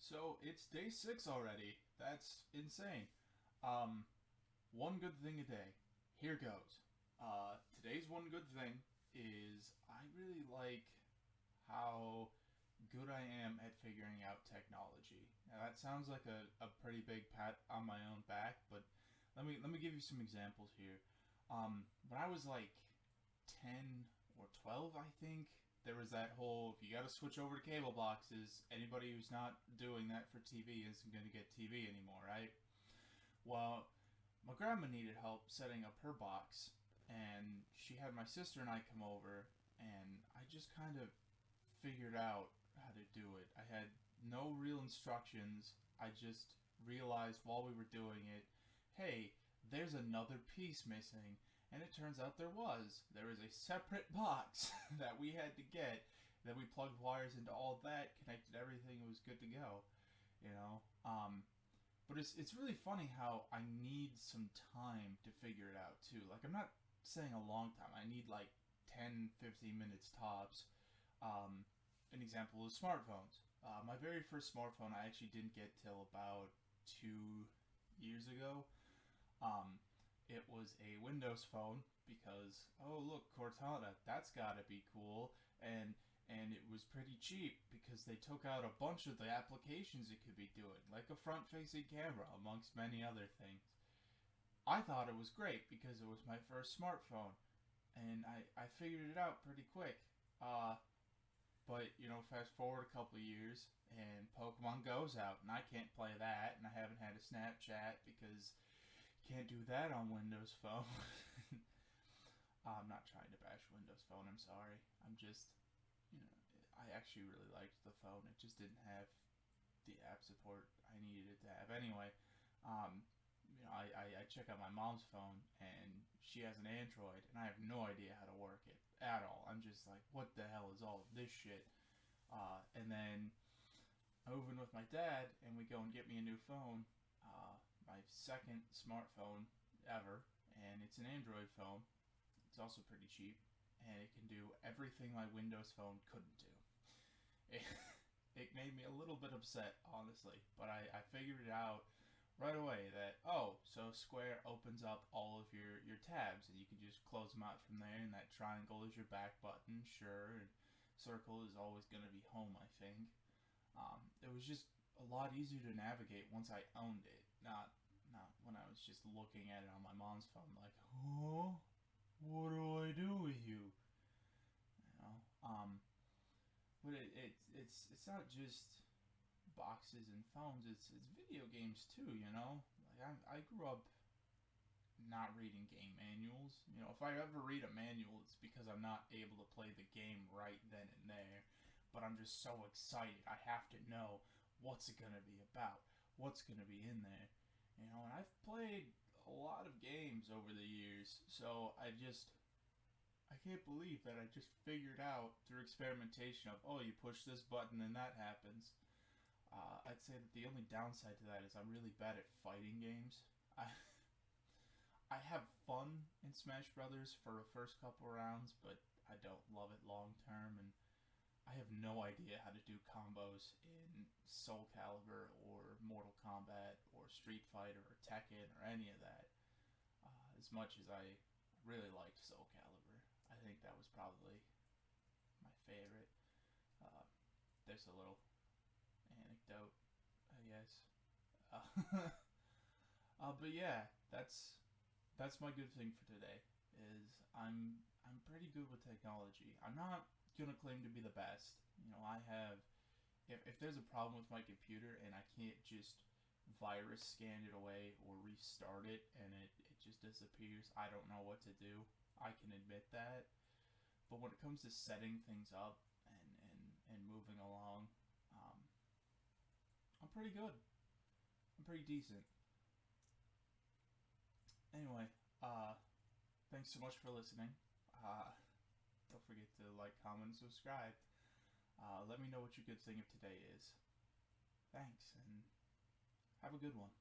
So it's day 6 already. That's insane. Um, One good thing a day. Here goes. Today's one good thing is I really like how good I am at figuring out technology. Now that sounds like a pretty big pat on my own back, but let me give you some examples here. When I was like 10 or 12, I think, there was that whole if you got to switch over to cable boxes, anybody who's not doing that for TV isn't going to get TV anymore, right? Well, my grandma needed help setting up her box, and she had my sister and I come over, and I just kind of figured out how to do it. I had no real instructions. I just realized while we were doing it, hey, there's another piece missing. And it turns out there was. There was a separate box that we had to get. Then we plugged wires into all that, connected everything, it was good to go. You know? But it's really funny how I need some time to figure it out too. Like I'm not saying a long time. I need like 10, 15 minutes tops. Um, an example is smartphones. My very first smartphone I actually didn't get till about 2 years ago. Um, it was a Windows phone because oh look Cortana, that's gotta be cool, and it was pretty cheap because they took out a bunch of the applications it could be doing, like a front-facing camera amongst many other things. I thought it was great because it was my first smartphone, and I figured it out pretty quick. Uh, but fast forward a couple of years, and Pokemon Go's out, and I can't play that, and I haven't had a Snapchat because you can't do that on Windows Phone. I'm not trying to bash Windows Phone. I'm sorry. I'm just, you know, I actually really liked the phone. It just didn't have the app support I needed it to have. Anyway, um, I check out my mom's phone, and she has an Android, and I have no idea how to work it at all. I'm just like, what the hell is all of this shit? And then I move in with my dad, and we go and get me a new phone, my second smartphone ever, and it's an Android phone. It's also pretty cheap, and it can do everything my Windows phone couldn't do. It, it made me a little bit upset, honestly, but I figured it out right away that, oh, so Square opens up all of your tabs, and you can just close them out from there, and that triangle is your back button, sure, and circle is always going to be home, I think. It was just a lot easier to navigate once I owned it, not when I was just looking at it on my mom's phone, like, oh, what do I do with you? You know, but it's not just boxes and phones. It's video games too. Like I grew up not reading game manuals. If I ever read a manual, it's because I'm not able to play the game right then and there. But I'm just so excited. I have to know what's it gonna be about, what's gonna be in there. And I've played a lot of games over the years, so I can't believe that I just figured out through experimentation of, oh, you push this button and that happens. I'd say that the only downside to that is I'm really bad at fighting games. I I have fun in Smash Brothers for the first couple rounds, but I don't love it long term, and I have no idea how to do combos in Soul Calibur or Mortal Kombat or Street Fighter or Tekken or any of that. As much as I really liked Soul Calibur, I think that was probably my favorite. Uh, there's a little anecdote, I guess. Uh, but yeah, that's my good thing for today. Is I'm pretty good with technology. I'm not gonna claim to be the best. I have if there's a problem with my computer and I can't just virus scan it away or restart it and it just disappears, I don't know what to do. I can admit that. But when it comes to setting things up and moving along, um, I'm pretty good. I'm pretty decent. Anyway, thanks so much for listening. Uh, don't forget to like, comment, and subscribe. Let me know what your good thing of today is. Thanks, and have a good one.